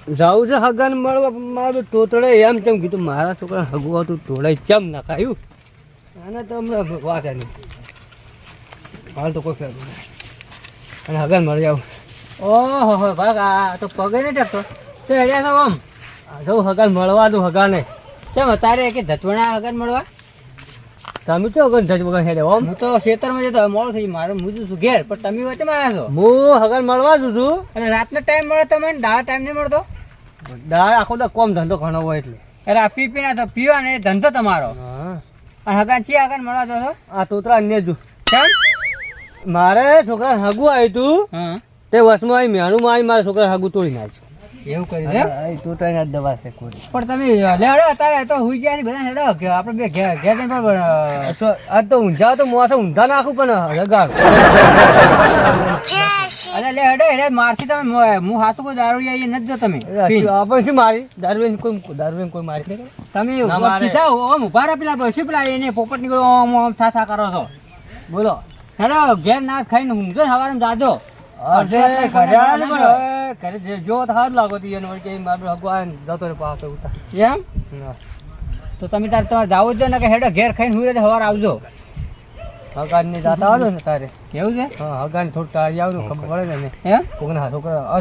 જાવું છે હગાને મળવા મારું તોતડે એમ ચમ કીધું મારા છોકરા હગવા તું તોડાય ચમ નાખાયું આને તો હમણાં વાત નહીં હાલ તો કોઈ ફેર નહીં અને હગાને મળી આવું ઓહો ભાગ આ તો પગે નહીં ટેકતો તો હેડ્યા છો આમ જવું હગાને મળવા દઉં હગાને ચમ તારે કે ધતવણા હગાને મળવા તમે તો હગન ધજ વગર હેડે ઓમ હું તો ખેતરમાં જતો મોડું થઈ મારે હું છું ઘેર પણ તમે વચ્ચે આવ્યા છો હું હગન મળવા જ છું અને રાતનો ટાઈમ મળે તમને દાળ ટાઈમ નહીં મળતો દાળ આખો તો કોમ ધંધો ઘણો હોય એટલે આ પી પીના તો પીવા ને ધંધો તમારો અને હગાન છે હગાન મળવા દો છો આ તોતરા અન્ય જ કેમ મારે છોકરા હગું આવ્યું તું તે વસમાં આવી મેણુંમાં આવી મારા છોકરા હગું તોડી નાખ્યું એવું કરી તું તો એના દવા છે કોઈ પણ તમે લેડો અત્યારે તો હુઈ જાય બધા હેડો આપણે બે ઘેર ઘેર આ તો ઊંઝા તો મોસે ઊંધા નાખું પણ હગાડ અરે લે હેડો હેડે મારથી તમે હું હાસુ કોઈ દારૂ આવીએ નથી જો તમે આપણે શું મારી દારૂ કોઈ મારી તમે સીધા આમ ઉભા રહે પેલા બસી પેલા એને પોપટ નીકળો આમ આમ થા કરો છો બોલો હેડો ઘેર ના ખાઈને ઊંઘો સવારે જાજો જો સારું લાગો એમ તો તમે તારે તમારે જાવું જ ને કે હેડો ઘેર ખાઈને હુઈ રહે સવારે આવજો હગાન ને જાતા આવજો ને તારે એવું છે હા હગાન થોડું તારી આવજો ખબર પડે ને એમ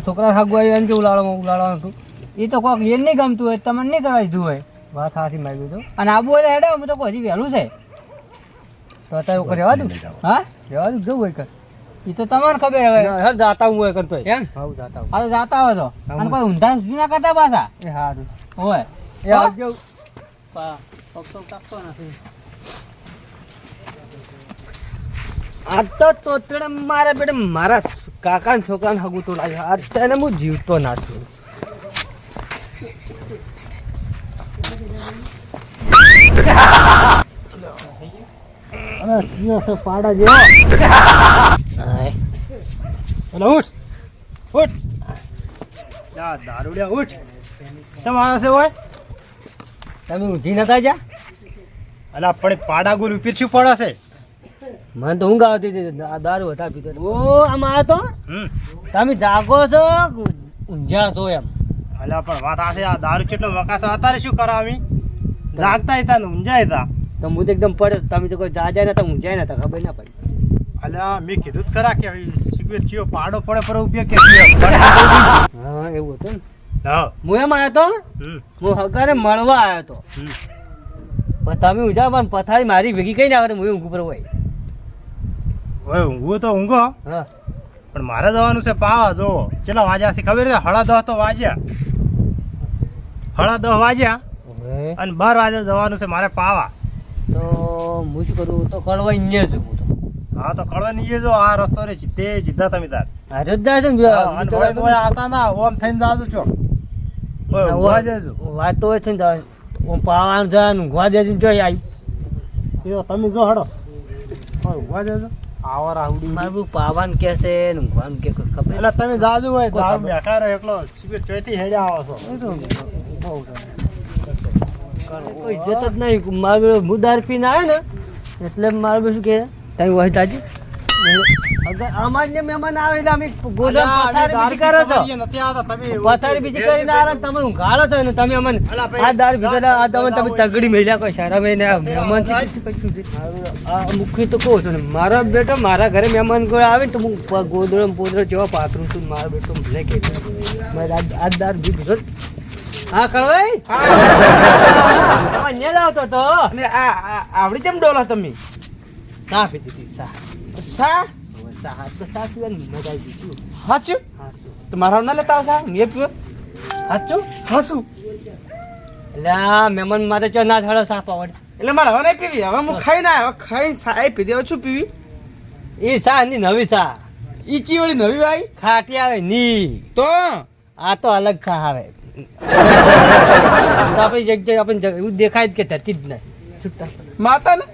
છોકરા હાગવા એમ કે ઉલાડવાનું હતું એ તો કોક એ નહીં ગમતું હોય તમને નહીં કરવા દીધું હોય વાત હાથી માગ્યું હતું અને આબુ હોય હેડો હું તો હજી વહેલું છે તો અત્યારે એવું રહેવા દઉં હા રહેવા દઉં જવું હોય કર એ તો તમારે ખબર હવે હર જાતા હું કરતો એમ હા જાતા હું આ જાતા હોય તો અને કોઈ ઊંધા ના કરતા પાછા એ સારું હોય એ આવજો પગ કાપતો નથી આ તો તોતડે મારા બેટે મારા કાકાના છોકરાને હગું તો લાગ્યો અત્યારે હું જીવતો ના છું પાડા જેવો ઉઠ ઉઠ દારૂડિયા ઉઠ કેમ આવે છે હોય તમે ઊંધી નતા જા અલા પણ પાડા ગુરુ પીર શું પડે છે મને તો ઊંઘ આવતી હતી દારૂ હતા પીતો ઓ આમ આવ્યો તો તમે જાગો છો ઊંઝા છો એમ અલા પણ વાત આ છે આ દારૂ કેટલો વકાસો અત્યારે શું કરાવી જાગતા હતા ને ઊંઝા હતા તો હું તો એકદમ પડે તમે તો કોઈ જાજા નતા ઊંઝાય નતા ખબર ના પડી અલ્યા મેં કીધું જ ખરા કે સિગરેટ ચિયો પાડો પડે પર ઉપયોગ કે હા એવું હતું ને હા હું એમ આવ્યો તો હું હગાને મળવા આવ્યો તો પણ તમે ઊંઝા પણ પથારી મારી ભેગી કઈ ના આવે હું ઊંઘ ઉપર હોય ઊંઘવું તો ઊંઘો હા પણ મારે જવાનું છે પાવા જો કેટલા વાગ્યા છે ખબર છે 10:30 તો વાગ્યા 10:30 વાગ્યા અને 12 વાગે જવાનું છે મારે પાવા તો હું શું કરું તો કળવાઈ ને જ હા તો કળવા નહીં જો આ રસ્તો રે જીધા તમે તાર અરે જાય છે આતા ના ઓમ થઈને જાજો છો ઊંઘવા દેજો વાત તો હોય છે ને ઓમ પાવાનું જાય ઊંઘવા દેજો જો આવી તમે જો હડો ઊંઘવા દેજો આવા રાહુડી મારું પાવાન કે છે ઊંઘવાન કે ખબર એટલે તમે જાજો હોય દારૂ બેઠા રહે એકલો સિગરેટ ચોથી હેડ્યા આવો છો કોઈ ઇજ્જત જ નહીં મારું મુદાર પીને આવે ને એટલે મારું શું કે તમે વહી તાજી અગર અમાર ને મહેમાન આવે એટલે અમે ગોદમ પથારી કરો છો પથારી બીજી કરીને આવે તમે ઊંઘાડો છો ને તમે અમને આ દાર ભીગેલા આ તમે તગડી મેલ્યા કોઈ સારા મેં મહેમાન મુખ્ય તો કહું છું ને મારા બેટો મારા ઘરે મહેમાન કોઈ આવે ને તો હું ગોદડો પોદડો જેવા પાથરું છું મારો બેટો ભલે કે આ દાર ભીગો હા કળવાઈ ને લાવતો તો આવડી કેમ ડોલો તમે સા પીધી હતી સા પીવાની મજા આવી ગઈ હાચું તો મારા ના લેતા આવશા મેં પીવો હાચું હાસું એટલે મહેમાન મારે ચો ના થાળો સા પાવડ એટલે મારે હવે નહીં પીવી હવે હું ખાઈને આવ્યો ખાઈને સા પીધી હવે શું પીવી એ સા ની નવી સા ઈચી વાળી નવી આવી ખાટી આવે ની તો આ તો અલગ સા આવે આપણી જગ્યાએ આપણે એવું દેખાય કે ધરતી જ નહીં છૂટા માતા ને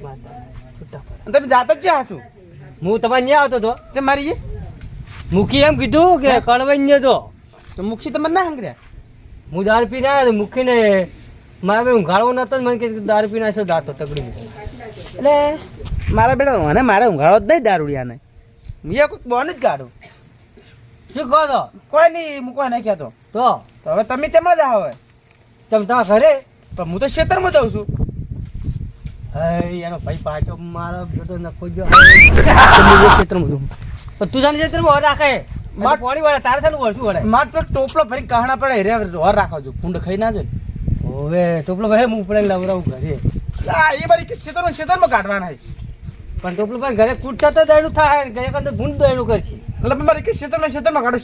તમે જાતા જ હાસું હું તમારે ત્યાં આવતો હતો તે મારી મુખી એમ કીધું કે કળવાઈ તો મુખી તમને ના હંગર્યા હું દારૂ પીને આવ્યો તો મુખીને મારે ઊંઘાડવો નતો મને કે દારૂ પીને આવ્યો દાંતો તગડી એટલે મારા બેટા મને મારે ઊંઘાડો જ નહીં દારૂડિયાને મેં કોઈ બોન જ કાઢું શું કહો તો કોઈ નહીં મૂકવા નહીં કહેતો તો હવે તમે તેમાં જ આવે ચમતા ઘરે પણ હું તો ખેતરમાં જાઉં છું. હઈ એનો ભાઈ પાછો મારો બેટો નખો જો ક્ષેત્રમાં જો પણ તું જાણે ક્ષેત્રમાં ઓર રાખે માર પાણી વાળા તારે છે વળશું વળે માર તો ટોપલો ભરી કહણા પડે રે ઓર રાખો છો ફૂંડ ખાઈ ના જાય. હવે ટોપલો ભાઈ હું ઉપડે લવરાવું ઘરે એ બારી કે ખેતરમાં કાઢવાના છે. પણ ટોપલો ભાઈ ઘરે કૂટતા તો દયડું થાય ઘરે કંઈ ભૂંડ દયડું કરશે એટલે મારી કે ખેતરમાં કાઢો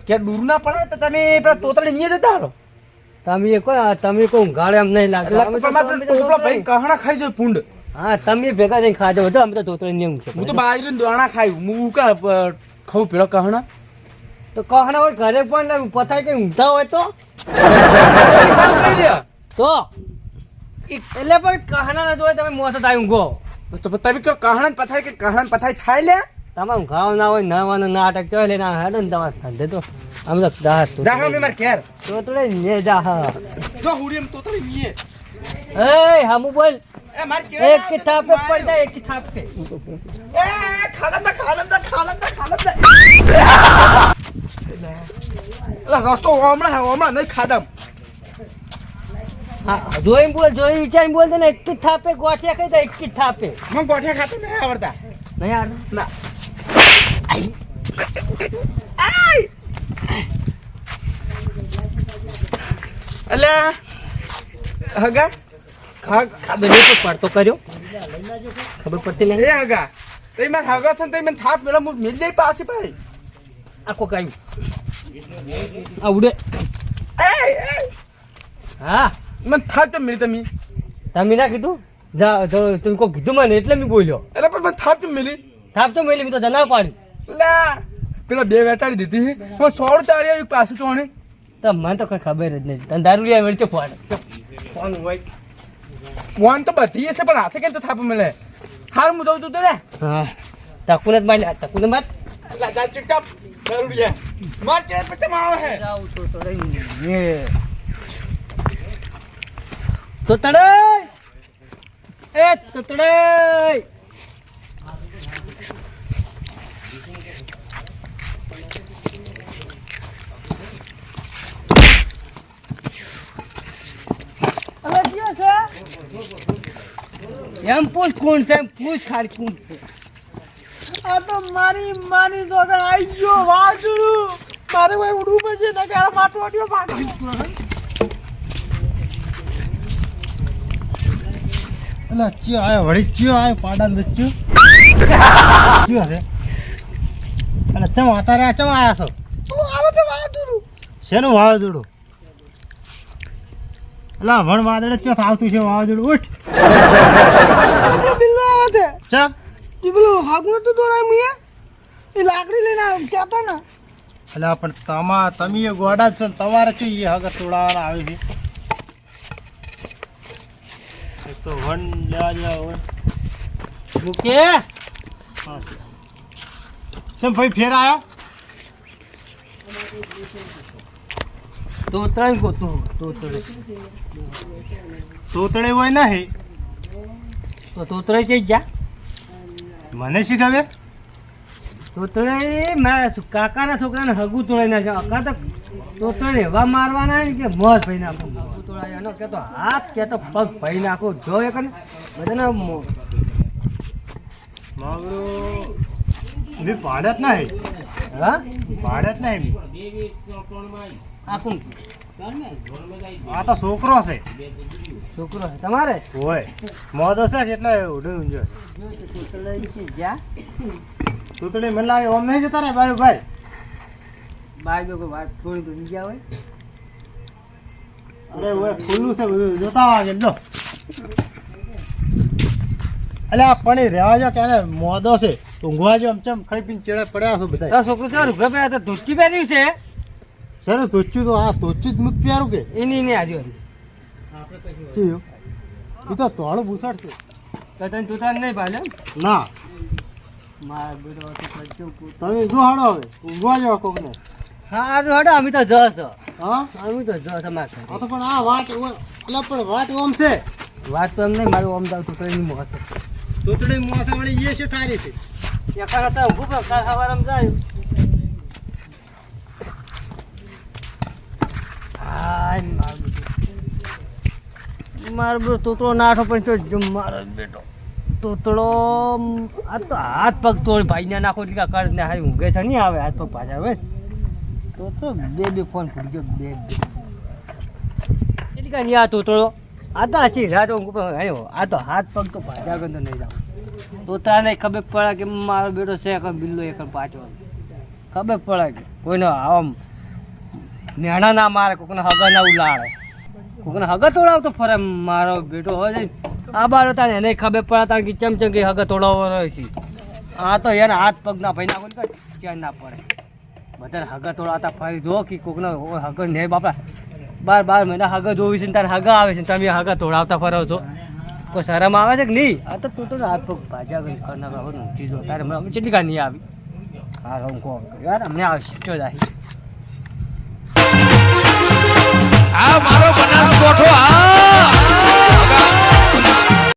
ક્યાં દૂર ના પડે તો તમે પેલા તોતળી નહીં જતા હાલો. તમે કોઈ ગાળે એમ નહીં લાગતા એટલે માત્ર ટોપલો ભરી કહણા ખાઈ જાય ફૂંડ. હા તમે ભેગા જઈને ખાજો બધો અમે તો તોતરી નહીં ઊંઘશે હું તો બાજરીના દાણા ખાયું હું કા ખાઉં પેલો કહણા તો કહના હોય ઘરે પણ પથાય કઈ ઊંઘતા હોય તો એટલે પણ કહના ના જોય તમે મોસો થાય ઊંઘો તો તમે કહો કહણા પથાય કે કહણા પથાય થાય લે તમારે ઊંઘાવ ના હોય નાવાનું નાટક ચોય લઈને હેડો ને તમારે ધંધે તો આમ તો જા મે માર ઘેર તોતડે ને જા હા જો હુડી એમ તોતળી નીએ એ હામુ બોલ એ માર એક કી થાપે પડતા એક કી થાપે એ ખાલમ દા એલા રસ્તો હમણાં નહીં ખાડમ. હા જોઈ વિચારી બોલ દે ને એક કી થાપે ગોઠિયા ખાઈ દે એક કી થાપે મને ગોઠિયા ખાતા નહીં આવડતા. નહીં યાર ના એટલે હગા ખબર નહીં પડતો કર્યો ખબર પડતી નહીં એ હગા તઈ માર હગા થન તઈ મને થાપ મેળા હું મિલ જાય પાછી ભાઈ આખો કાયું આવડે હા મને થાપ તો મિલી તમે ના કીધું જા તમે કોઈ કીધું મને એટલે મેં બોલ્યો એટલે પણ મને થાપ તો મિલી થાપ તો મેલી મેં તો જનાવ પાડી લા પેલા બે વેટાડી દીધી હું 100 તાળી આવી પાછું ચોણી તો મને તો કઈ ખબર જ નહીં તને દારૂ લ્યા મેળચો ફોન હોય ફોન તો બધી હશે પણ હાથે કેમ તો થાપ મળે. હાર હું દઉં તું તો હા તકુને જ મારી તકુને માર લા ચિકટપ દરુડિયા માર ચે પછી માં આવે હે જાઉં છું તો એ તો તડે એ તો તડે એમ પૂછ કોણ છે એમ પૂછ ખાલી કોણ છે આ તો મારી માની જોડે આવી ગયો વાજુડું મારે ભાઈ ઉડવું પડશે ને કે માટો વાટ્યો ભાગી એટલે ચિયો આયો વળી ચિયો આયો પાડા બચ્યો ચિયો હશે એટલે ચમ અત્યારે ચમ આયા છો તું આવે તો વાજુડું શેનું વાવાઝોડું એટલે વણ વાદળે ચો આવતું છે વાવાઝોડું ઉઠ આપણે બિલ્લો આવે છે ચમ તું પેલું હાગનું તો દોડાય મુએ એ લાકડી લઈને આવ કહેતા ને એટલે પણ તમે એ ગોડા જ છો ને તમારે શું એ હગર તોડાવાના આવે છે એક તો વન લેવા જેવા હોય મૂકે ચમ ભાઈ ફેર આવ્યો તો ત્રણ ગોતું તો તડે તોતડે હોય નહીં તો તોતરે જઈ જા મને શી ખબર તોતરે મારા કાકાના છોકરાને હગું તોડાઈ નાખે અકા તો તોતરે એવા મારવાના ને કે મોત ભાઈ નાખો હગું તોડાય એનો કે તો હાથ કે તો પગ ભાઈ નાખો જો એ કરે બધાને માગરો મેં પાડે જ નહીં હા પાડે જ નહીં આ કોણ આ તો છોકરો છે છોકરો છે તમારે હોય મોદો છે એટલે ઉડે ઊંઝો જા તૂતડી મને લાગે ઓમ નહીં જતા રે બારું ભાઈ બાજુ કોઈ વાત થોડી તો નહીં ગયા હોય અરે ઓય ખુલ્લું છે બધું જોતા વાગે જો અલે આ પણી રહેવા જો કે મોદો છે ઊંઘવા જો ચમ ખાઈ પીને ચેડે પડ્યા છો બધા તારો છોકરો ચાર રૂપિયા પહેર્યા તો ધોતી પહેર્યું છે સર તોચ્યું તો આ તોચ્યું જ મુત પ્યારું કે એની ને આજુ ચીયો એ તો તોડું બુસાડ છે તો તને તું નહીં ભાલે ના માર બધો તમે જો હાડો હવે ઊંઘવા જાવ કોકને હારું હડો અમે તો જશ હા અમે તો જશ અમારે આ તો પણ આ વાટ અલા પણ વાટ ઓમ છે વાત તો એમ નહીં મારું આમ જાવ તોતરી મોહ છે તોતડી મોસા વળી એ છે ઠારી છે એકા હતા ઊભું પણ કાલ સવારમાં જાય આય મારો બેટો તોતળો નાઠો પણ તો જો મારો બેટો તોતળો આ તો હાથ પગ તોડ ભાઈને નાખો એટલે કર ને હારી ઊંઘે છે નહીં આવે હાથ પગ પાછા હવે તો બે ફોન ફૂટી ગયો બે એટલે કાંઈ નહીં આ તોતળો આ તો આછી રાત ઊંઘ આવ્યો આ તો હાથ પગ તો પાછા ગયો નહીં જાવ તોતળાને ખબર પડે કે મારો બેટો છે કે બિલ્લો એક પાછો ખબર પડે કે કોઈને આમ નેણા ના મારે કોઈને હગા ના ઉલાડે કોઈને હગા તોડાવતો ફરે મારો બેટો હોય આ બાર હતા ને એને ખબર પડતા કે ચમચમ કે હગા તોડાવો રહે છે આ તો એને હાથ પગ ના ભાઈ નાખો ને ચેન ના પડે બધાને હગા તોડાવતા ફરી જો કે કોકના હગા ને બાપા 12 મહિના હગા જોવી છે ને તારે હગા આવે છે ને તમે હગા તોડાવતા ફરો છો કોઈ શરમ આવે છે કે નહીં આ તો તું તો હાથ પગ ભાજા ગઈ કરના ઊંચી જો તારે હમણાં કેટલી કા નહીં આવી હા હું કહું યાર અમને આવશે ચો જાય આ મારો